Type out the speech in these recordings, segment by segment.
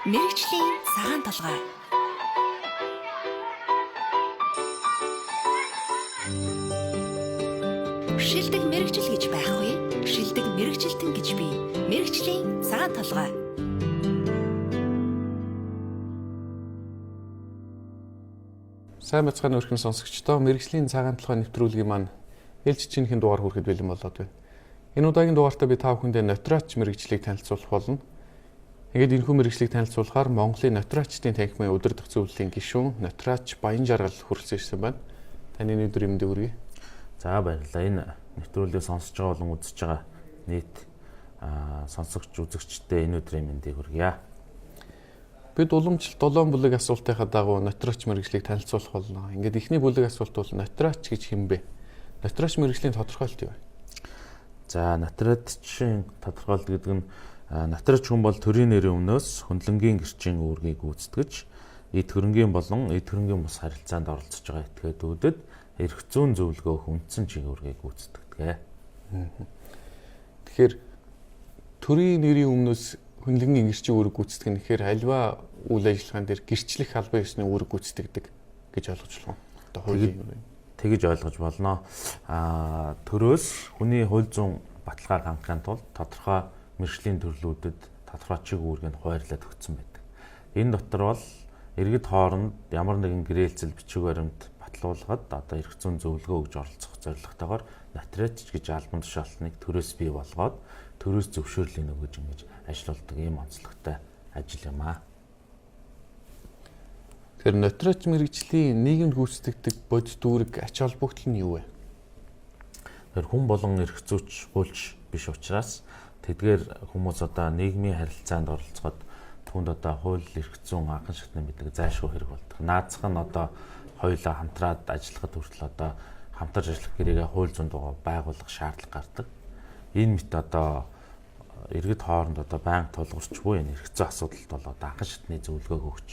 Мэргэжлийн цагаан толгой. Шилдэг мэргэжил гэж байхгүй. Шилдэг мэргэжилтэн гэж бий. Мэргэжлийн цагаан толгой. Сайн бацхан өрхөн сонсогчдоо мэргэжлийн цагаан толгой нэвтрүүлгийн маань ээлж чинхэн дугаар хүрэхэд бэлэн болоод байна. Энэ удаагийн дугаартаа би та бүхэндээ нотариач мэргэжлийг танилцуулах болно. Ингээд энэхүү мэргэжлийг танилцуулахаар Монголын нотариачдын танхимын удирдах зөвлөлийн гишүүн нотариач Баян Жаргал хүрэлцэн ирсэн байна. Таны өдөр юмдээ хүргэе. За баярлалаа. Энэ нэвтрүүлгийг сонсож байгаа болон үзэж байгаа нийт сонсогч үзэгчдээ энэ өдрийн мэндийг хүргье. Бид уламжлалт 7 бүлэг асуултынхаа дагуу нотариач мэргэжлийг танилцуулах болно. Ингээд эхний бүлэг асуулт бол нотариач гэж хэм бэ? Нотариач мэргэжлийн тодорхойлолт юу вэ? За нотариачийн тодорхойлолт гэдэг нь нотариач хүн бол төрийн нэрийн өмнөөс хөндлөнгийн гэрчийн үүргийг гүйцэтгэж, эд хөрөнгийн болон эд хөрөнгийн бус харилцаанд оролцож байгаа этгээдүүдэд эрх зүйн зөвлөгөөх үндсэн чиг үүргийг гүйцэтгэдэг. Тэгэхээр төрийн нэрийн өмнөөс хөндлөнгийн гэрчийн үүрэг гүйцэтгэх нь тэгэхээр альва үйл ажиллагаан дээр гэрчлэх албан ёсны үүрэг гүйцэтгэдэг гэж ойлгож байна. Одоо хуулийн тэгж ойлгож болно. Төрөөс хүний хууль зүйн баталгааг хангахын тулд тодорхой мэргэжлийн төрлүүдэд тодорхой чиг үүргийг хуваарлаад өгсөн байдаг. Энэ дотор бол иргэд хооронд ямар нэгэн гэрээлзэл бичиг баримт батлуулахад одоо эрх зүйн зөвлөгөө өгж оролцох зорилготойгоор нотариач гэж албан тушаалтныг төрөөс бий болгоод төрөөс зөвшөөрлийг өгж ингэж ажилладаг ийм онцлогтой ажил юм аа. Тэгэхээр нотариач мэргэжлийн нийгэмд гүйцэтгэдэг бодит үүрэг ач холбогдол нь юу вэ? Тэр хүн болон эрх зүйч хуульч биш учраас тэдгээр хүмүүс одоо нийгмийн харилцаанд оролцоход түүнд одоо хууль эрх зүйн анхан шатны мэдлэг зайлшгүй хэрэг болдог. Наацх нь одоо хоёулаа хамтраад ажиллахад хүртэл одоо хамтарч ажиллах гэрээгээ хууль зүйн дугаар байгуулах шаардлага гардаг. Энэ мэт одоо иргэд хооронд одоо байнга тулгуурч буй энэ эрх зүйн асуудалд бол одоо анхан шатны зөвлөгөө өгч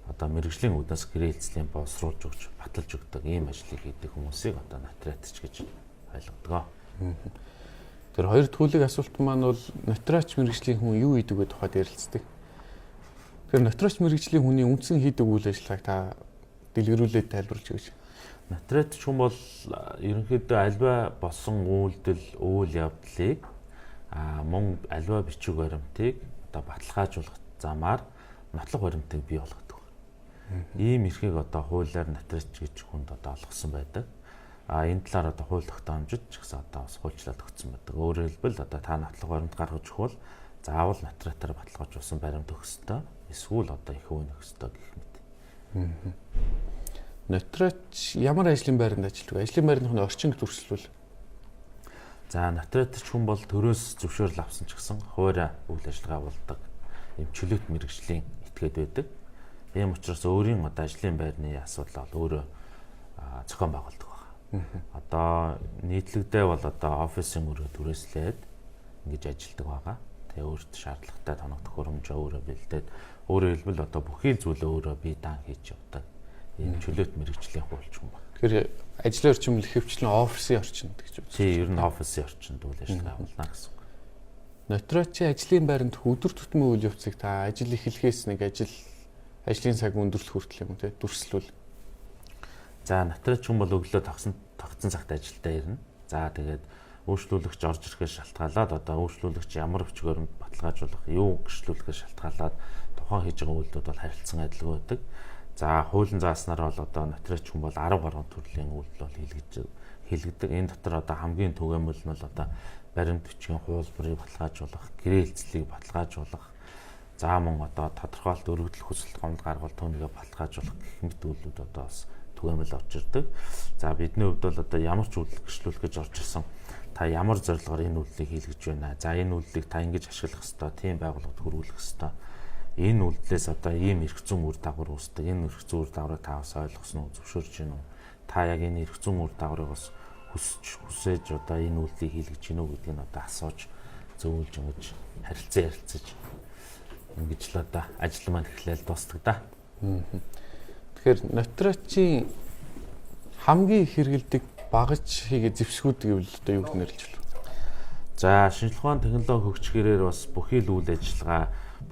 одоо мэргэжлийн үднэс гэрээлцлийн боловсруулж өгч баталж өгдөг ийм ажлыг хийдэг хүмүүсийг одоо нотариач гэж ойлгодог. Тэр хоёр түүхийг асуулт маань бол нотариач мэргэжлийн хүн юу хийдэг вэ тухайд ярилцдаг. Тэгэхээр нотариач мэргэжлийн хүний үндсэн хийдэг үйл ажиллагааг та дэлгэрүүлээд тайлбарлаж өгөөч. Нотариач хүн бол ерөнхийдөө альва болсон үйлдэл, үйл явдлыг мөн альва бичиг баримтыг одоо баталгаажуулах замаар нотлох баримтыг бий болгодог. Ийм эрхийг одоо хуулиар нотариач гэж хүнд одоо олгосон байдаг. Энэ талаар одоо хууль тогтоомжид ч гэсэн одоо бас хуульчлаад өгсөн байдаг. Өөрөөр хэлбэл одоо та нотлох баримт гаргаж өгвөл заавал нотариатаар баталгаажуулсан баримт өгөх ёстой. Эсвэл одоо их өвн өгөх ёстой гэх мэт. Нотариач ямар ажлын байранд ажилладаг вэ? Ажлын байрны орчин төрслөл. За нотариач хүн бол төрөөс зөвшөөрөл авсан ч гэсэн хуваарь үйл ажиллагаа болдог. Ийм чөлөөт мэргэжлийн этгээд байдаг. Ийм учраас өөрийн одоо ажлын байрны асуудал бол өөрөө зохион байгуулдаг байна. Одоо нийтлэгдээ бол одоо офисын өрөө түрээслээд ингэж ажилдаг байгаа. Тэгээ өөрт шаардлагатай тоног төхөөрөмжөө өөрөө бэлдээд өөрөөр хэлбэл одоо бүхий зүйлээ өөрөө бие даан хийж явдаг. Энэ чөлөөт мэргэжлийн хуульч хүн байна. Тэгэхээр ажлын орчин бол ихэвчлэн офисын орчинд гэж үү? Тийм, ер нь офисын орчинд үйл ажиллагаа явуулна гэсэн үг. Нотариачийн ажлын байранд өдөр тутмын үйл явцыг та ажил эхлэхээс нэг ажлын цаг өндөрлөх хүртэл юм те дүрслүүл. За нотариач хүн бол өглөө тогтсон цагт ажилдаа ирнэ. За тэгээд үйлчлүүлэгч орж ирэхээс шалтгаалаад одоо үйлчлүүлэгч ямар бичиг баримт баталгаажуулах, юу гэрчлүүлэхээс шалтгаалаад тухайн хийж байгаа үйлдэлүүд бол харилцан адилгүй байдаг. За хуулийн зааснаар бол одоо нотариач хүн бол 10 гаруй төрлийн үйлдэл бол хийлгдэг. Энэ дотор одоо хамгийн түгээмэл нь бол одоо баримт бичгийн хуулбарыг баталгаажуулах, гэрээлцлийг баталгаажуулах, за мөн одоо тодорхойлт өргөдөл хүсэлт гомд гаргуул түүнийгээ баталгаажуулах гэх мэт үйлдэлүүд одоо бас түгээмэл орж ирдэг. За бидний хувьд бол одоо ямар ч үйлдэл гэрчлүүлэх гэж орж ирсэн та ямар зорилгоор энэ үйлдэлийг хийлгэж байна. За энэ үйлдэлийг та ингэж ашиглах ёстой, тийм байгууллагад хөрвүүлэх ёстой. Энэ үйлдэлээс одоо ийм эрх зүйн үр дагавар үүсдэг. Энэ эрх зүйн үр дагаврыг та бас ойлгосноо зөвшөөрж гин үү? Та яг энэ эрх зүйн үр дагаврыг бас хүсэж одоо энэ үйлдэлийг хийлгэж гин үү гэдгийг одоо асууж зөвлөж ингэж харилцаж ингэж л одоо ажил маань эхлээл дуустдаг да. Тэгэхээр нотариачийн хамгийн их хэрэгэлдэг багаж хийгээ зэвсгүүд гэвэл одоо юу гэж нэрлэж байна? За шинжилгээ ухааны технологи хөгжихээрээр бас бүхий л үйл ажиллагаа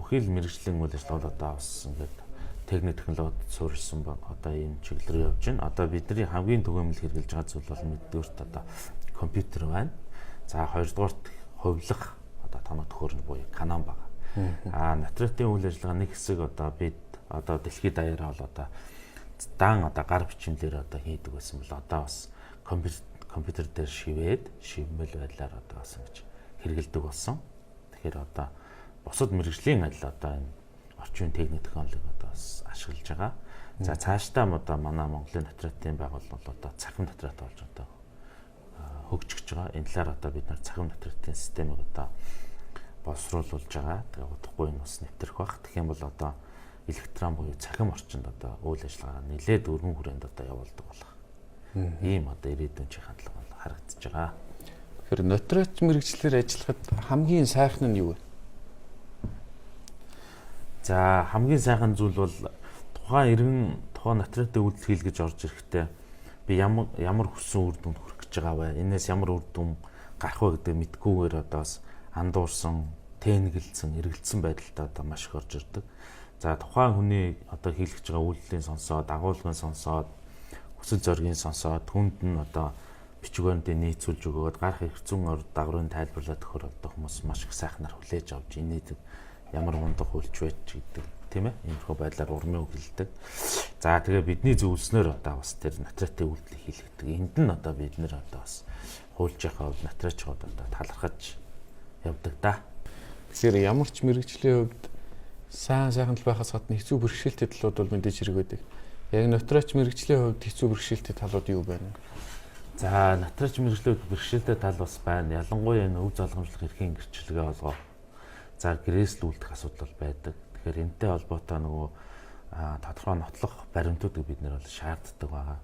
бүхий л мэрэгжлийн үйл ажиллагаа одоо бас ингээд техник технологид суурилсан одоо ийм чиглэл рүү явж байна. Одоо бидний хамгийн түгээмэл хэрэгжилж байгаа зүйл бол нэгдүгürt одоо компьютер байна. За хоёрдугаарт хувилах одоо тоног төхөөрөмж буюу Canon байгаа. Натриотын үйл ажиллагаа нэг хэсэг одоо бид одоо дэлхийд даяараа бол одоо дан одоо гар бичмлэр одоо хийдэг байсан бол одоо бас компьютер дээр шивмэл байдлаар одоо бас ингэж хэрэгэлдэг болсон. Тэгэхээр одоо бусад мэрэгжлийн адил одоо энэ орчин техник технологи одоо бас ашиглаж байгаа. За цаашдаа одоо манай Монголын натриотын байгууллага бол одоо цахим натриот болж одоо хөгжиж байгаа. Энэ талаар одоо бид нар цахим натриотын системийг одоо боловсруулж байгаа. Тэгээ удахгүй энэ бас нэвтрэх бах. Тэгэх юм бол одоо электрон буюу цахим орчинд одоо үйл ажиллагаа нэлээд өргөн хүрээнд одоо явуулдаг болох. Ийм одоо ирээдүйн чих хандлага бол харагдаж байгаа. Тэгэхээр натриот мэрэгчлэр ажиллахад хамгийн сайхан нь юу вэ? За хамгийн сайхан зүйл бол тухайн натриотын үйлдэл хийл гэж орж ирэхдээ би ямар хүссэн үр дүнд хүрэх гэж байгаа вэ? Энээс ямар үр дүн гарах вэ гэдэг мэдгүйгээр одоо бас андуурсан, тэнэгэлсэн, эргэлдсэн байдалтай одоо маш их орж ирдэг. За тухайн хүний одоо хийлгэж байгаа үйлдэлийн сонсоод, агуулгын сонсоод, хүсэл зоригийн сонсоод, түнд нь одоо бичгүүрдээ нийцүүлж өгөөд гарах их зүүн дагаврын тайлбарлаад өгөхөр одоо хүмүүс маш их сайхнаар хүлээж авч инээд ямар мундаг хүлж байж гэдэг тийм ээ. Иймэрхүү байдлаар урмын үг хэлдэг. За тэгээ бидний зөвлснөөр одоо бас тэр натриотын үйлдэл хийлгдэг. Энд нь одоо бид нэр одоо бас хуульж яхаа натриотчууд одоо талархаж явдаг да. Тэгэхээр ямар ч мэрэгжлийн хувьд сайхан л байхаас гадна хэцүү бэрхшээлтэй талууд бол мэдээж хэрэг байдаг. Яг натриотч мэрэгжлийн хувьд хэцүү бэрхшээлтэй талууд юу байна? За натриотч мэрэгжлийн хувьд бэрхшээлтэй тал бас байна. Ялангуяа энэ өв залгамжлах эрхийн гэрчлэгээ болгоо. За гэрээслүүлдэх асуудал байдаг. Тэгэхээр энэтэй холбоотой нөгөө тодорхой нотлох баримтуудыг бид нэр бол шаарддаг байгаа.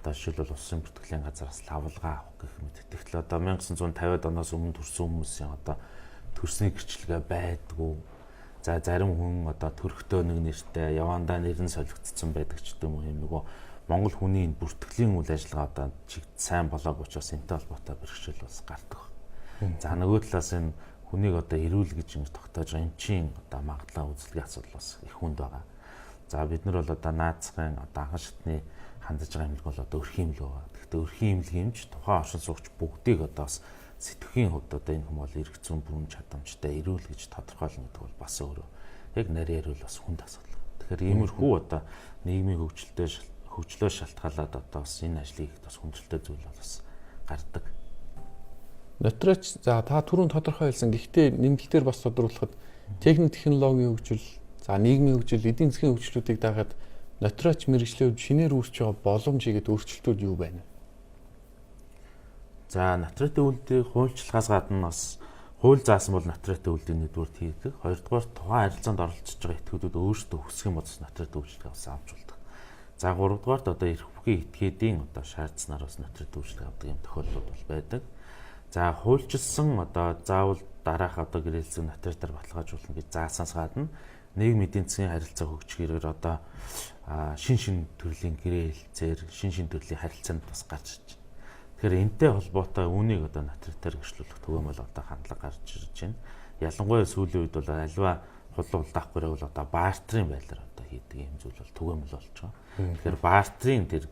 Одоо жишээлбэл улсын бүртгэлийн газараас лавлгаа авах гэх мэт. Тэгтэл одоо 1950-ад оноос өмнө төрсэн хүмүүсийн одоо төрсний гэрчлэгээ байдгүй. За зарим хүн одоо төрхтөө нэг нэртэй явандаа нэр нь солигдсон байдаг ч гэдэм юм нөгөө Монгол хүний энэ бүртгэлийн үйл ажиллагаа одоо чигт сайн болоогүй учраас энэтэй холбоотой бэрхшээл бас гардаг. За нөгөө талаас энэ хүнийг одоо эрүүл гэж ингэ тогтоож байгаа эмчийн одоо магадлал үзэлгийн асуудал бас их хүнд байгаа. За бид нар бол одоо наацхан одоо анхан шатны хандаж байгаа юм бол одоо өрхийн имлэг байгаа. Гэхдээ өрхийн имлэгч тухайн оршин суугч бүгдийг одоо бас сэтгэхийн хувьд одоо энэ хүмүүс эрх зүйн бүрэн чадамжтай эрүүл гэж тодорхойлно гэдэг бол бас өөрөө яг нарийн эрүүл бас хүнд асуудал. Тэгэхээр иймэрхүү одоо нийгмийн хөгжлөө шалтгаалаад одоо бас энэ ажлыг бас хүндрэлтэй зүйл бас гардаг. Натриотч за та түрүүн тодорхой хэлсэн. Гэхдээ нэмэлтээр бас тодруулахад техник технологийн хөгжил, за нийгмийн хөгжил, эдийн засгийн хөгжлүүдийг дагаад натриотч мэрэгчлүүд шинээр үүсч байгаа боломж игээд өөрчлөлтүүд юу байна? За натриотын үйлдэл хуульчлагаас гадна бас хууль заасан бол натриотын үйлдэл нэгдүгээр хийдэг. Хоёрдугаар тухайн харилцаанд оролцож байгаа этгээдүүд өөрсдөө хүсэх юм бол натриотын үйлчлэгээ бас авч болдог. За гуравдугаарт одоо эрх бүхий этгээдийн одоо шаардсанаар бас натриотын үйлчлэгээ авдаг юм тохиолдлууд бол байдаг. За хуульчилсан одоо заавал дараах одоо гэрээлзэг натриотоор баталгаажуулна гэж заасанаас гадна нийгмийн эдийн засгийн харилцаа хөгжихээр одоо шин төрлийн гэрээлзээр шин төрлийн харилцаанд бас гарч ирж байна. Тэгэхээр энэтэй холбоотой үүнийг одоо натриотоор гэрчлүүлэх түгээмэл одоо хандлага гарч ирж байна. Ялангуяа сүүлийн үед бол альва хулуу даахгүй бол одоо бартерын байдлаар одоо хийдэг юм зүйл бол түгээмэл болж байгаа. Тэгэхээр бартерын тэр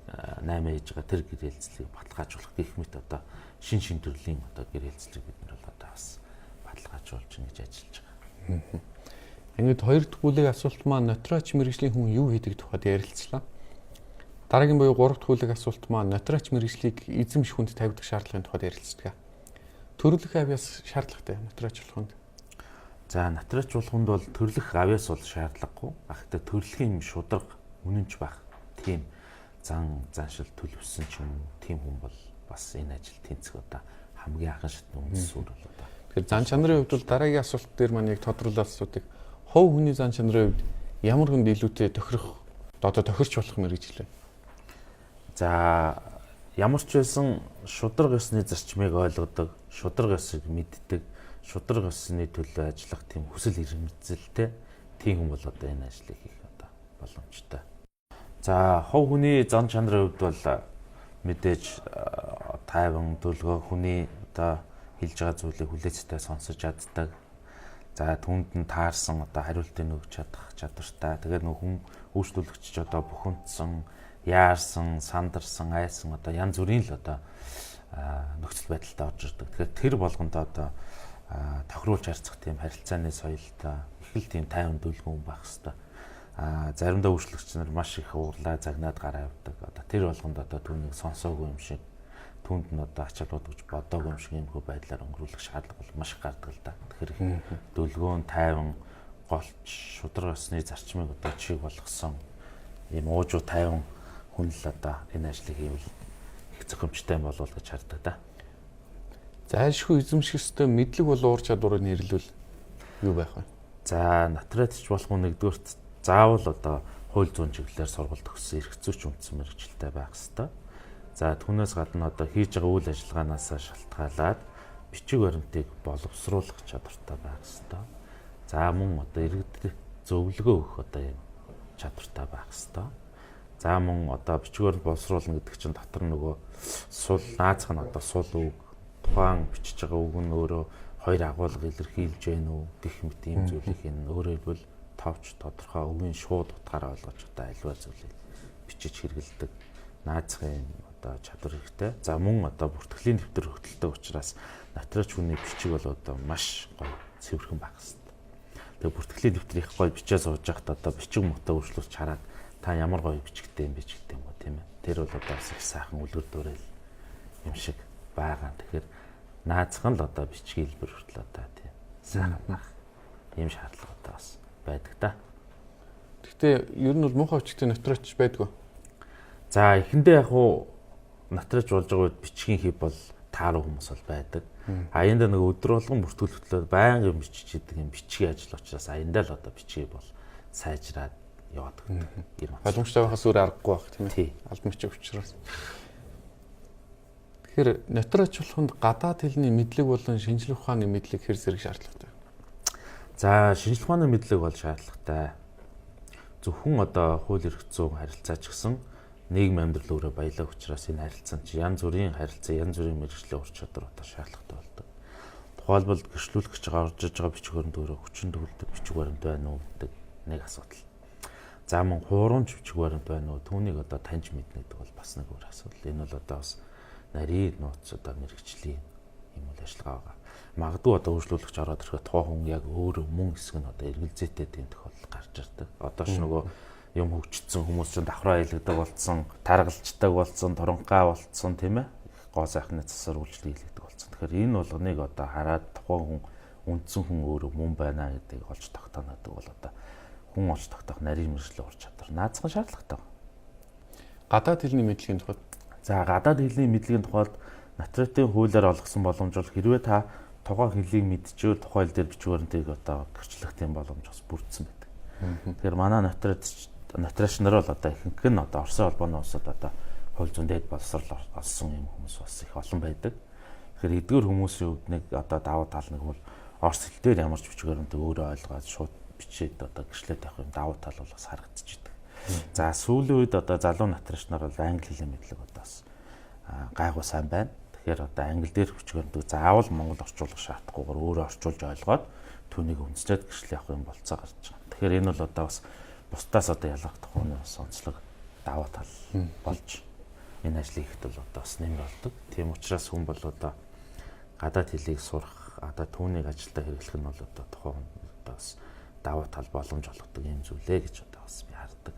8 ээж байгаа тэр гэрээлзлийг баталгаажуулах гэх мэт одоо шин төрлийн одоо гэрээлзлийг бид нар бол одоо бас баталгаажуулж ингэж ажиллаж байгаа. Ингээд хоёр дахь бүлэг асуулт маань натриотч мэрэгжлийн хүн юу хийдэг тухайд ярилцлаа. Дараагийн буюу гурав дахь бүлэг асуулт маань натриотч мэрэгжлийг эзэмших хүнд тавьдаг шаардлагын тухайд ярилцдаг. Төрөлх авьяас шаардлагатай натриотч болох хүнд. За натриотч болох хүнд бол төрөлх авьяас бол шаардлагагүй. Гэхдээ төрөлхийн шударга үнэнч байх. Тийм заншил төлөвсөн ч юм уу тийм хүн бол бас энэ ажил тэнцэх одоо хамгийн анхан шатны үндэс үр бол одоо. Тэгэхээр зан чанарын хувьд бол дараагийн асуулт дээр маань яг тодруулаад асуудаг. Хов хүний зан чанарын хувьд ямар хүнд илүүтэй тохирч болох мэрэгчлээ. За ямар ч байсан шударга ёсны зарчмыг ойлгодог, шударга ёсыг мэддэг, шударга ёсны төлөө ажиллах тийм хүсэл эрмэлзэлтэй тийм хүн бол одоо энэ ажлыг хийх одоо боломжтой. За хов хүний зан чанарын хувьд бол мэдээж тайван төлгөө хүний одоо хэлж байгаа зүйлийг хүлээцтэй сонсож чаддаг. За түүнд нь таарсан одоо хариултыг өгч чадах чадвартай. Тэгээд нөх хүн үйлчлүүлэгч одоо бухимдсан, яарсан, сандарсан, айсан одоо янз бүрийн л одоо нөхцөл байдалтай орж ирдэг. Тэгэхээр тэр болгонд одоо тохируулж харьцах тийм харилцааны соёлтой их л тийм тайван дүлгэн байх хэрэгтэй. Заримдаа үйлчлэгч нар маш их уурлаа загнаад гараа явдаг. Одоо тэр болгонд одоо түүнийг сонсоогүй юм шиг, түүнд нь одоо ачаал бодож бодоогүй юм шиг юм хөө байдлаар өнгөрүүлэх шаардлага бол маш их гардаг л да. Тэгэхээр дүлгөөн тайван голч шудраг осны зарчмыг одоо чиг болгосон ийм уужуу тайван хүн л одоо энэ ажлыг хийвэл их зохимжтой юм болов гэж хардаг да. Зайлшгүй эзэмших ёстой мэдлэг бол уур чадварыг нэрлвэл юу байх вэ? За натуратч болох нь нэгдүгürt заавал одоо хууль зүйн чиглэлээр сургалт өгсөн эрхцүүч үндсэн мэргэжилтэй байх ёстой. За түүнээс гадна одоо хийж байгаа үйл ажиллагаанаас шалтгаалаад бичиг баримтыг боловсруулах чадвартай байх ёстой. За мөн одоо иргэдэд зөвлөгөө өгөх одоо юм чадвартай байх ёстой. За мөн одоо бичиг баримт боловсруулна гэдэг чинь дотор нөгөө сул наазах нь одоо сул үг тухайн бичиж байгаа үг нь өөрөө хоёр агуулга илэрхийлж гэнэ үү гэх мэт ийм зүйлийг энэ өөрөөр хэлбэл товч тодорхой үгийн шууд утгаараа ойлгож одоо альва зүйлийг бичиж хэрэгэлдэг наазахын одоо чадвар хэрэгтэй. За мөн одоо бүртгэлийн дэвтэр хөтөлтэй учраас натурач хүний бичиг бол одоо маш гоё цэвэрхэн байх хэрэгтэй. Тэгээ бүртгэлийн дэвтэр их гоё бичээ сууж байхад одоо бичиг мөтөө өөрчлөлт хараад та ямар гоё бичигтэй юм бэ гэдэг юм уу тийм ээ. Тэр бол одоо их сайхан үлгэр дуурайл юм шиг байгаа. Тэгэхээр наазах нь л одоо бичгийн хэлбэр хүртэл одоо тийм сайхан байх ийм шаардлагатай бас байдаг да. Гэхдээ ер нь бол муухай өчтөй натурач байдгүй. За эхэндээ яг уу натурач болж байгаа үед бичгийн хэв бол тааруу хүмүүс бол байдаг. Аяанда нэг өдөр болгон бүртгэл хөтлөөд байнгын бичиж идэг юм бичгийн ажил учраас аяндаа л одоо бичгийг бол сайжраад яваад гэдэг. Боломжтой байхаас өөр аргагүй байх тийм ээ. Албан бичиг учраас. Тэгэхээр натурач болохонд гадаад хэлний мэдлэг болон шинжлэх ухааны мэдлэг хэр зэрэг шаардлагатай? За шинжлэх ухааны мэдлэг бол шаардлагатай. Зөвхөн одоо хууль эрх зүйн харилцаач гэсэн нийгмийн амьдрал өөрөө баялаг учраас энэ харилцаанд чи янз бүрийн харилцаа, янз бүрийн мэргэжлийн ур чадвар одоо шаардлагатай болдог. Тухайлбал гэрчлүүлэгч орж иж байгаа бичиг баримт өөрөө хүчин төгөлдөг бичиг баримт байна уу гэдэг нэг асуудал. За мөн хуурамч бичиг баримт байна уу түүнийг одоо таньж мэднэ гэдэг бол бас нэг өөр асуудал. Энэ бол одоо бас нарийн нууц одоо мэргэжлийн юм уу ажиллагаа байгаа. Магадгүй одоо үйлчлүүлэгч ороод ирэхэд тухайн хүн яг өөр мөн хэсэг нь одоо эргэлзээтэй тийм тохиолдол гарч ирдэг. Одоо ч нөгөө юм хөгжсөн хүмүүс ч давхраа хийлэгдэг болсон, таргалждаг болсон, торонхой болсон тийм ээ. Гоо сайхны засаар үйлчлэл хийлэгдэг болсон. Тэгэхээр энэ болгоныг одоо хараад тухайн хүн үндсэн хүн өөрөө мөн байна гэдгийг олж тогтооно гэдэг бол одоо хүн олж тогтоох нарийн мэргэжлийн ур чадвар наацхан шаардлагатай. Гадаад хэлний мэдлэгийн тухайд. За гадаад хэлний мэдлэгийн тухайд натуратын хуулиар олгосон боломж бол хэрвээ та тухайн хэлийг мэдчихвэл тухайн хэл дээр бичиг баримтыг одоо гэрчлэх тийм боломж бас бүрдсэн байдаг. Тэгэхээр манай натурач нар бол одоо ихэнх нь одоо Оросын холбооны улсад одоо хууль зүйн дэд боловсрол олсон юм хүмүүс бас их олон байдаг. Тэгэхээр эдгээр хүмүүсийн хувьд нэг одоо давуу тал нэг бол Орос хэл дээр ямар ч бичиг баримтыг өөрөө ойлгоод шууд бичээд одоо гэрчлээд авах юм давуу тал бол бас харагдчихдаг. За сүүлийн үед одоо залуу натурач нар бол англи хэлний мэдлэг одоо бас гайгүй сайн байна. Тэгэхээр одоо англи дээр бичиг баримтыг заавал монгол орчуулах шаардлагагүйгээр өөрөө орчуулж ойлгоод түүнийг үндэслээд гэрчлэх явах юм болцоо гарч байгаа. Тэгэхээр энэ бол одоо бас бусдаас одоо ялгах тухайн сонцлог давуу тал болж энэ ажлыг хийхэд бол одоо бас нэмэр болдог. Тийм учраас хүн бол одоо гадаад хэлийг сурах, одоо түүнийг ажилдаа хэрэглэх нь бол одоо тухайн одоо бас давуу тал боломж олгодог юм зүйлээ гэж одоо бас би хардаг.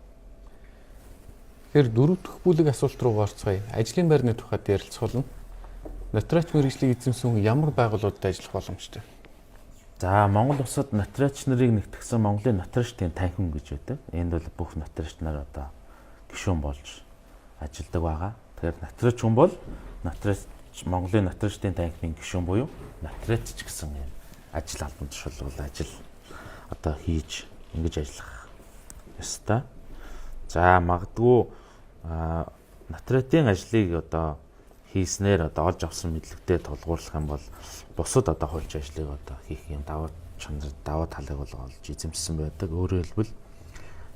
Тэгэхээр дөрөв дэх бүлэг асуулт руу орцгоё. Ажлын байрны тухайд ярилцуулна. Натурач мэргэжлийг эзэмсэн хүн ямар байгууллагуудад ажиллах боломжтой? За Монгол улсад натурач нарыг нэгтгэсэн Монголын натурачдын танхим гэж байдаг. Энд бол бүх натурач нар одоо гишүүн болж ажилладаг байгаа. Тэгэхээр натурач хүн бол Монголын натурачдын танхимын гишүүн буюу натурачч гэсэн юм ажил албан тушаал бол ажил одоо хийж ингэж ажиллах ёстой. За магадгүй натуратын ажлыг одоо хийснээр одоо олж авсан мэдлэгтэй тулгуурлах юм бол бусад одоо хуульч ажлыг одоо хийх юм давуу талыг бол олж эзэмшсэн байдаг. Өөрөөр хэлбэл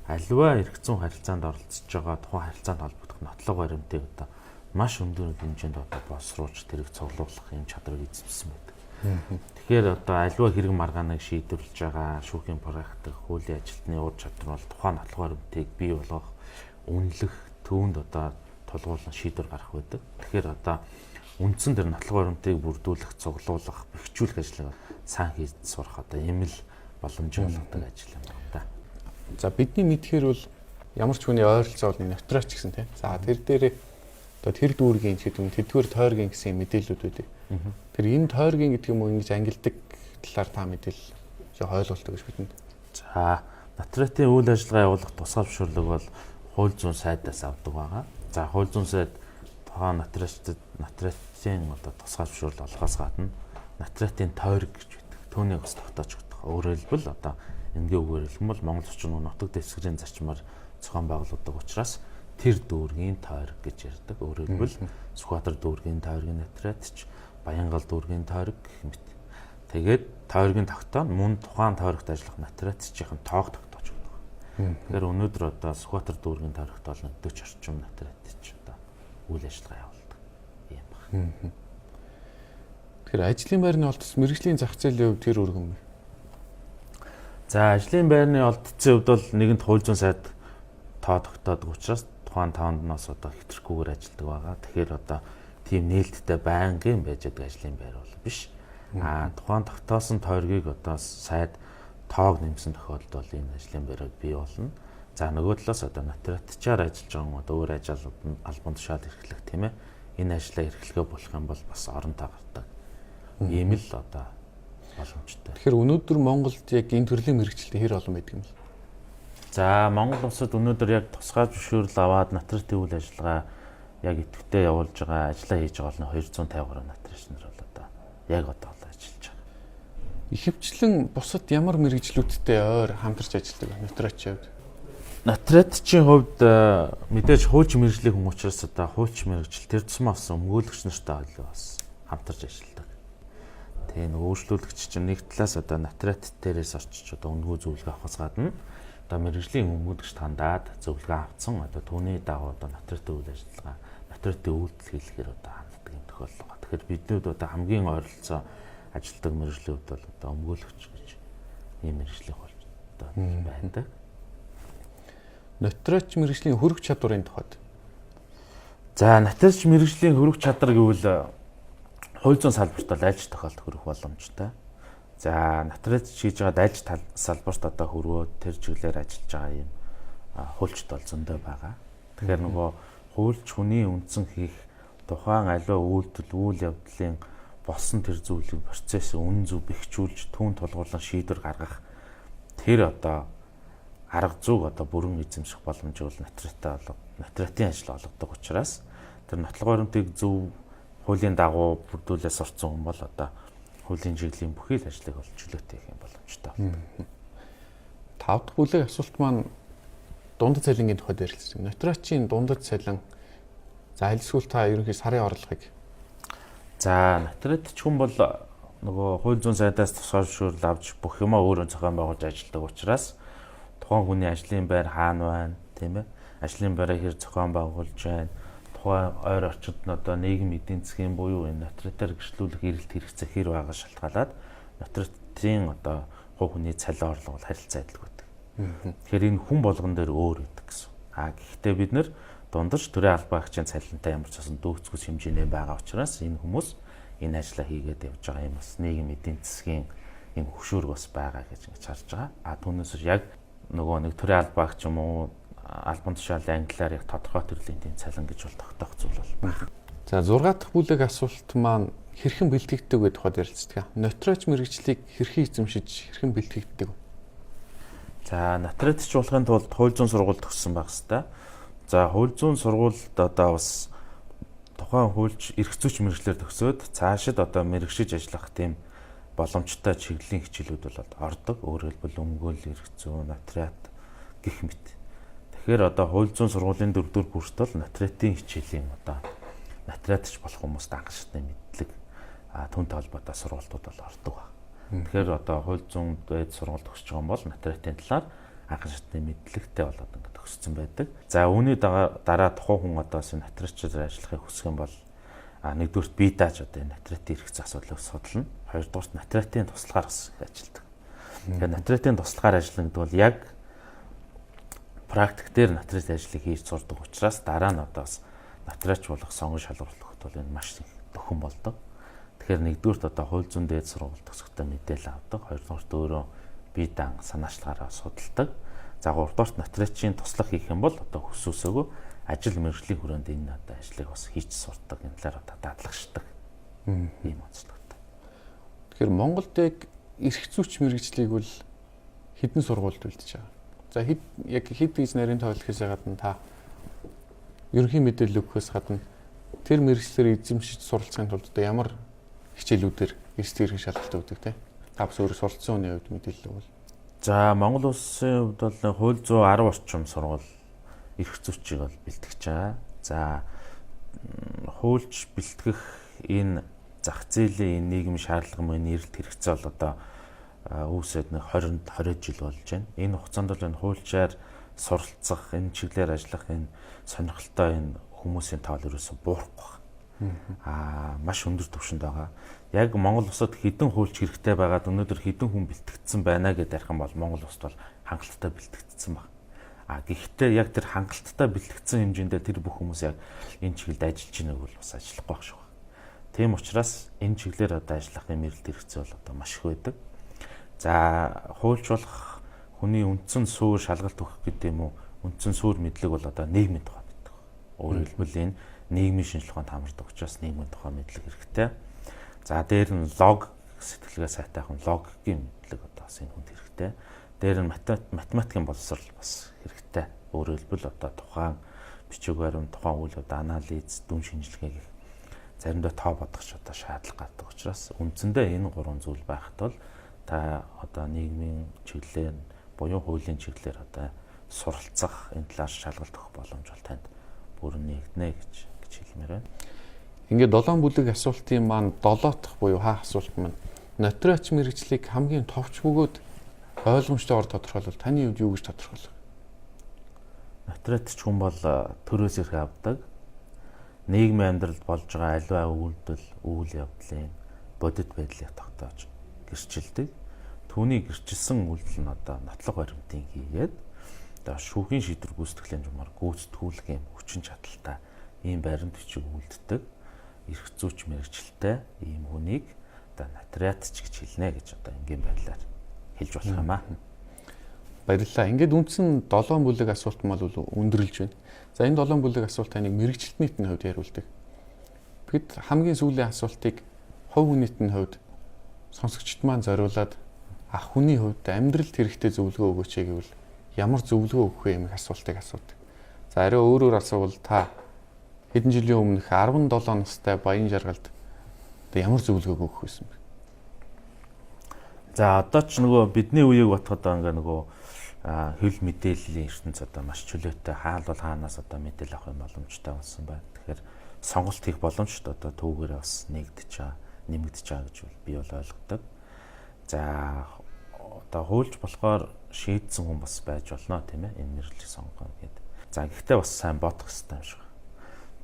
аливаа эрх зүйн харилцаанд оролцож байгаа тухайн харилцаанд холбогдох нотлого баримтыг одоо маш өндөр хэмжээнд одоо боловсруулж тэрийг цуглуулах юм чадварыг эзэмшсэн байдаг. Тэгэхээр одоо аливаа хэрэг маргааныг шийдвэрлэж байгаа шүүхийн практик, хуулийн ажилтны ур чадвар бол тухайн нотлох баримтыг бий болгох, үнэлэх, түүнд одоо тулгуурлан шийдвэр гаргах байдаг. Тэгэхээр одоо үндсэн тэр нотлох баримтыг бүрдүүлэх, цуглуулах, бэхжүүлэх ажлыг сайн хийж сурах одоо ийм л боломжтой болгодог ажил юм байна да. За бидний мэдхээр бол ямар ч хүний ойролцоо бол нотариач гэсэн тийм. За тэр дээрээ одоо тэр дүүргийн гэдэг юм тэдгээр тойргийн гэсэн мэдээлүүд үүдэг. Тэр энэ тойргийн гэдэг юм уу ингэж ангилдаг талаар та мэдээлэл ойлголттой гэж бидэнд. За нотариатын үйл ажиллагаа явуулах тусгай зөвшөөрлөг бол хууль зүйн сайдаас авдаг байгаа. За хууль зүйн сайд тухайн нотариатын одоо тусгай зөвшөөрөл олохоос гадна нотариатын тойрог гэж байдаг. Түүнийг бас тогтоож өгдөг. Өөрөөр хэлбэл одоо энгийн үгээр хэлбэл Монгол орчин нутаг дэвсгэрийн зарчмаар зохион байгуулагддаг учраас тэр дүүргийн тойрог гэж ярьдаг. Өөрөөр хэлбэл Сүхбаатар дүүргийн тойргийн нотариатч, Баянгал дүүргийн тойрог гэх мэт. Тэгээд тойргийн тогтоо нь мөн тухайн тойрогт ажиллах нотариатчийн тоог тогтоож өгдөг. Тэгэхээр өнөөдөр одоо Сүхбаатар дүүргийн тойрогт бол 40 орчим нотариатч одоо үйл ажиллагаа явуулдаг юм байна. Тэгэхээр ажлын байрны олдос мэргэжлийн зах зээлийн хувьд тэр өргөн бэ? За ажлын байрны олдцын хувьд бол нэгэнт хууль зүйн сайд тоо тогтоодог учраас тухайн тоондноос одоо хэтэрхгүйгээр ажилладаг байгаа. Тэгэхээр одоо тийм нээлттэй байнгын байж байгаа ажлын байр бол биш. Тухайн тогтоосон тойргийг одоо сайд тоог нэмсэн тохиолдолд бол энэ ажлын байрыг бий болно. За нөгөө талаас одоо нотариатчаар ажиллаж байгаа одоо өөр ажлууд нь албан тушаал эрхлэх тийм ээ. Энэ ажлаа эрхлэхэ болох юм бол бас оронтой гардаг. Ийм л одоо боломжтой. Тэгэхээр өнөөдөр Монголд яг энэ төрлийн мэргэжилтэд хэр олон байдаг юм бэ? За Монгол улсад өнөөдөр яг тусгай зөвшөөрөл аваад нотариатын үйл ажиллагаа яг идэвхтэй явуулж байгаа, ажиллаа хийж байгаа нь 250 гаруй нотариач нар бол одоо яг одоо ажиллаж байгаа. Ихэвчлэн бусад ямар мэргэжлүүдтэй ойр хамтарч ажилладаг нотариачийн хувьд? Нотариатчийн хувьд мэдээж хуучин мэргэжлийн хүн учраас одоо хуучин мэргэжил тэр тусмаа бас өмгөөлөгч нартай бас хамтарч ажилладаг. Тэгээ нэг өөрчлөлөгч чинь нэг талаас одоо нотариат дээрээс орчиж одоо үнэгүй зөвлөгөө авахаас гадна одоо мэргэжлийн өмгөөлөгч хандаад зөвлөгөө авсан одоо түүний дагуу одоо нотариатын үйл ажиллагаа, нотариатын үйлдэл хийлгээр одоо ханддаг юм тохиолдол байгаа. Тэгэхээр биднүүд одоо хамгийн ойролцоо ажилладаг мэргэжлийн хувьд бол одоо өмгөөлөгч гэж ийм мэргэжлийн болж одоо байдаг. Нотариач мэргэжлийн хөрөх чадварын тухайд. За нотариач мэргэжлийн хөрөх чадвар гэвэл хууль зүйн салбарт бол альж тохиолдолд хөрөх боломжтой. За нотариач хийж байгаа альж салбарт одоо хөрвөөд тэр чиглэлээр ажиллаж байгаа юм хуульчд бол зөндөө байгаа. Тэгэхээр нөгөө хуульч хүний үндсэн хийх тухайн аливаа үйлдэл, үйл явдлын болсон тэр зүйлийн процесс үнэн зөв бэхжүүлж түүн тулгуурлан шийдвэр гаргах тэр одоо арга зүйг одоо бүрэн эзэмших боломжийг бол нотариатын ажил олгодог учраас тэр нотлох баримтыг зөв хуулийн дагуу бүрдүүлээ сурцсан хүн бол одоо хуулийн чиглэлийн бүхий л ажлыг бол чөлөөтэй хийх юм боломжтой. 5 дахь бүлэг асуулт маань дундад цалингийн тухайд ярилцсан. Нотариачийн дундад цалин за альсгүүл та ерөнхий сарын орлогыг. За нотариатч хүн бол нөгөө хууль зүйн сайдаас тусгай зөвшөөрөл авч бүх юмаа өөрөө зохион байгуулж ажилладаг учраас тухайн хүний ажлын байр хаана байна тийм ээ? Ажлын байраа хэр зохион байгуулж байна? Тухайн ойр орчинд нь одоо нийгэм эдийн засгийн буюу энэ нотариатаар гэрчлүүлэх эрэлт хэрэгцээ хэр байгаа шалтгаалаад нотариатын одоо хувь хүний цалин орлого бол харилцаа адилгүй байдаг. Тэгэхээр энэ хүн болгон дээр өөр гэдэг гэсэн. Гэхдээ бид нэр дундаж төрийн албан агчийн цалинтай ямар ч гэсэн дөөцгөс хэмжээний байгаа учраас энэ хүмүүс энэ ажлаа хийгээд явж байгаа юм бас нийгэм эдийн засгийн юм хөшөөрөг бас байгаа гэж харж байгаа. Түүнээс яг нөгөө нэг төрийн албан агч юм уу албан тушаалын англиар яг тодорхой төрлийн тийм цалин гэж бол тогтоох зүйл бол байна. За 6 дахь бүлэг асуулт маань хэрхэн бэлтгэгддэг гэдэг тухайд ярилцдаг. Нотариач мэргэжлийг хэрхэн эзэмшиж хэрхэн бэлтгэгддэг вэ? За нотариатч болохын тулд хууль зүйн сургууль төгссөн байх хэрэгтэй. За хууль зүйн сургуульд одоо бас тухайн хуульч эрх зүйч мэргэжлэр төгсөөд цаашид одоо мэргэжиж ажиллах тийм боломжтой чиглэлийн хичээлүүд бол ордог. Өөрөөр хэлбэл өмгөөл, эрх зүйн, нотариат гэх мэт. Тэгэхээр одоо хууль зүйн сургуулийн 4-р курстол нотариатын хичээлийн одоо нотариатч болох хүмүүст анх шатны мэдлэг түүнтэй холбоотой сургалтууд бол ордог ба. Тэгэхээр одоо хууль зүйн дээд сургалт төгсөж байгаа бол нотариатын талаар анх шатны мэдлэгтэй болоод ингээд төгссөн байдаг. За үүний дараа тухайн хүн одоо нотариатчаар ажиллахыг хүсэх юм бол нэгдүгürt бие дааж одоо нотариатын эрх зүйн асуудлыг судална. Хоёрдугаарт нотариатын туслагаар бас ажилладаг. Тэгэхээр нотариатын туслагаар ажиллана гэдэг бол яг практик дээр нотариат ажлыг хийж сурдаг учраас дараа нь одоо бас нотариач болох сонгон шалгуулахад бол энэ маш төхөн болдог. Тэгэхээр нэгдүгürt одоо хууль зүйн дээд сургууль төгсөхдөө мэдээлэл авдаг. Хоёрдугаарт өөрөө бие даан санаачлагаараа судалдаг. За гуравдугаарт нотариачийн туслах хийх юм бол одоо хүсвэсээгөө ажил мэргэжлийн хүрээнд энэ одоо ажлыг бас хийж сурдаг. Энэ талаар одоо даатлагчдаг. Ийм онцлогтой. Тэгэхээр Монголд эрх зүйч мэргэжлийг бол хэдэн сургуульд бэлдэж байгаа. За яг хэд гэж нарийн тойлохоос гадна та ерөнхий мэдээлэл өгөхөөс гадна тэр мэргэжлэр эзэмшиж суралцахын тулд одоо ямар хичээлүүдээр эрс тэрхүү шалгалт өгдөг те? Та бас өөрөө суралцсан үеийн үед мэдээлэл өгвөл. За Монгол улсын хувьд бол хууль 110 орчим сургууль эрх зүйчийг бол бэлтгэж байгаа. За хуульч бэлтгэх энэ зах зээлийн нийгмийн шаардлага мөн эрэлт хэрэгцээ бол одоо үүсээд нэг 20 жил болж байна. Энэ хугацаанд бол энэ хуульчаар суралцах, энэ чиглэлээр ажиллах энэ сонирхолтой энэ хүмүүсийн тоол ерөөсө буурахгүй байна. Маш өндөр түвшинд байгаа. Яг Монгол улсад хэдэн хуульч хэрэгтэй байгаад өнөөдөр хэдэн хүн бэлтгэгдсэн байна гэдээ ярих юм бол Монгол улсад бол хангалттай бэлтгэгдсэн байна. Гэхдээ яг тэр хангалттай бэлтгэгдсэн хэмжээндээ тэр бүх хүмүүс яг энэ чиглэлд ажиллаж байгааг бол бас ажиллахгүй байх шүү. Тийм учраас энэ чиглэлээр одоо ажиллахын эрэлт хэрэгцээ бол одоо маш их байдаг. За хуульч болох хүний үндсэн суурь шалгалт өгөх гэдэг юм уу? Үндсэн суурь мэдлэг бол одоо нийгмийн тухай мэддэг. Өөрөөр хэлбэл энэ нийгмийн шинжилгээ ухаанд хамардаг учраас нийгмийн тухай мэдлэг хэрэгтэй. За дээр нь лог сэтгэлгээ сайтайхан логикийн мэдлэг одоо бас энэ хүнд хэрэгтэй. Дээр нь математикийн боловсрол бас хэрэгтэй. Өөрөөр хэлбэл одоо тухайн бичиг баримт, тухайн үйл одоо анализ, дүн шинжилгээ гэх заримдаа тоо бодох одоо шаардлага гардаг учраас үндсэндээ энэ гурван зүйл байхад бол та одоо нийгмийн чиглэлээр буюу хуулийн чиглэлээр одоо суралцах, энэ талаар шалгалт өгөх боломж бол танд бүр нэгднэ гэж хэлмээр байна. Ингээд 7 бүлэг асуултын маань 7 дахь буюу хаа асуулт маань нотариач мэргэжлийг хамгийн товч бөгөөд ойлгомжтойгоор тодорхойлвол таны хувьд юу гэж тодорхойлох? Нотариатч хүн бол төрөөс ирэх авдаг. Нийгмийн амьдралд болж байгаа аливаа үйлдэл, үйл явдлын бодит байдлыг тогтоож гэрчилдэг. Түүний гэрчилсэн үйлдэл нь одоо нотлох баримтын хийгээд одоо шүүхийн шийдвэр гүйцэтгэлийн жумаар гүйцэтгүүлэх юм хүчин чадалтай ийм баримт бичиг үлддэг. Эрх зүйч мэргэжилтэй ийм хүнийг одоо нотариатч гэж хэлнэ гэж одоо ингийн байдлаар хэлж болох юм аа. Баярлалаа. Ингээд үндсэн 7 бүлэг асуулт мал бол өндөрлж байна. За энэ 7 бүлэг асуулт таныг мэргэжилт нийтний хувьд яриулдаг. Бид хамгийн сүүлийн асуултыг хувь нийтний хувьд сонсогчд маань зориулаад ах хүний хувьд амьдралд хэрэгтэй зөвлөгөө өгөөч гэвэл ямар зөвлөгөө өгөх вэ гэмиг асуултыг асуудаг. За арай өөрөөр асуувал та хэдэн жилийн өмнөх 17 настай Баян жаргалд одоо ямар зөвлөгөө өгөх байсан бэ? За одоо ч нөгөө бидний үеийг батхад ингээ нөгөө хэл мэдээллийн ертөнц одоо маш чөлөөтэй хаал бол хаанаас одоо мэдээлэл авах боломжтой болсон байна. Тэгэхээр сонголт хийх боломжтой одоо түүгээрээ бас нэгдэж байгаа, нэмэгдэж байгаа гэж би бол ойлгодог. За одоо хуульч болохоор шийдсэн хүн бас байж болно тийм ээ энэ нэрлэлийг сонгоно гэдэг. За гэхдээ бас сайн бодох хэрэгтэй юм шиг.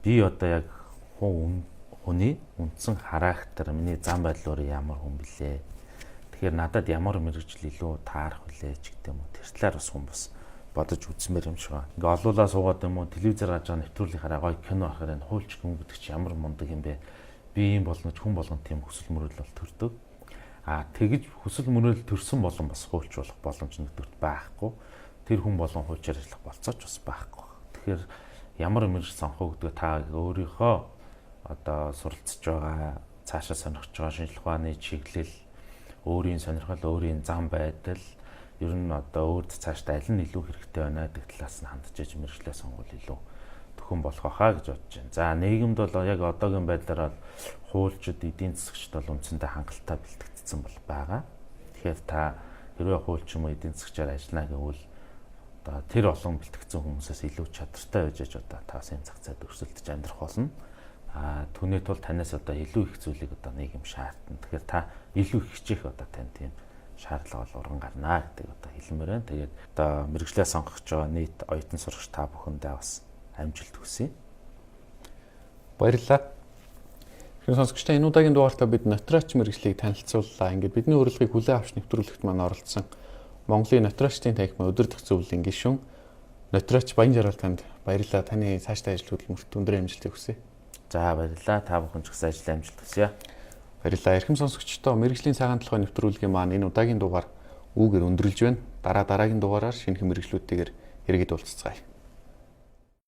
Би одоо яг хүний үндсэн характер, миний зам байдлаар ямар хүн блэ? Тэгэхээр надад ямар мэргэжил илүү таарах вүлээ ч гэдэг юм уу. Тэр талаар бас хүн бас бодож үзмээр юм шиг байна. Ингээ олуулаа суугаад юм уу, телевизээр гарч байгаа нэвтрүүлгийнхаараа гоё кино харахаар энэ хуульч хүн гэдэг чи ямар мундаг юм бэ? Би юм болно ч хүн болгон тийм хүсэл мөрөөл бол төрдөг. Тэгж хүсэл мөрөөл төрсөн болон бас хуульч болох боломж нэгдүгт байхгүй. Тэр хүн болон хуульчаар ажиллах болцооч бас байхгүй. Тэгэхээр ямар мэргэжил сонгох гэдэг та өөрийнхөө одоо суралцж байгаа, цаашаа сонирхож байгаа шинжилгээ ухааны чиглэл, өөрийн сонирхол, өөрийн зам байдал, ер нь одоо өөрт цаашдаа аль нь илүү хэрэгтэй байна гэдэг талаас нь хандж иж мэргэжлээ сонгол илүү төхөн болох байхаа гэж бодож байна. За нийгэмд бол яг одоогийн байдлаар хуульчид, эдийн засагчид бол үндсэндээ хангалттай бэлтгэгдсэн бол байгаа. Тэгэхээр та хэрвээ хуульч юм уу эдийн засагчаар ажиллана гэвэл одоо тэр олон бэлтгэгдсэн хүмүүсээс илүү чадвартай байж одоо та сайн зах зээлд өрсөлдөж амьдрах болно. Түүний тул танаас одоо илүү их зүйлийг одоо нийгэм шаардна. Тэгэхээр та илүү их хичээх одоо тань тийм шаардлага бол уран гарнаа гэдэг одоо хэлмээр байна. Тэгээд одоо мэргэжлээ сонгож байгаа нийт оюутан сурагч та бүхэндээ бас амжилт хүсье. Баярлалаа. Тэгэхээр сонсогчдоо энэ удаагийн дугаартаа бид нотраач мэргэжлийг танилцууллаа. Ингээд бидний урилгыг хүлээн авч нэвтрүүлэгт маань оролцсон Монголын нотрачтын танхимын удирдах зөвлөлийн гишүүн нотраач Баян Жаргал танд баярлалаа. Таны цаашдаа ажил хөдөлмөрт өндөр амжилтыг хүсье. За баярлалаа. Та бүхэн ч гэсэн ажил амжилт хүсье. Баярлалаа. Эрхэм сонсогчдоо мэргэжлийн цагаан толгой нэвтрүүлгийн маань энэ удаагийн дугаар үүгээр өндөрлж байна. Дараагийн дугаараар шинэхэн мэргэжлүүдтэйгээр иргэд уулзцгаая.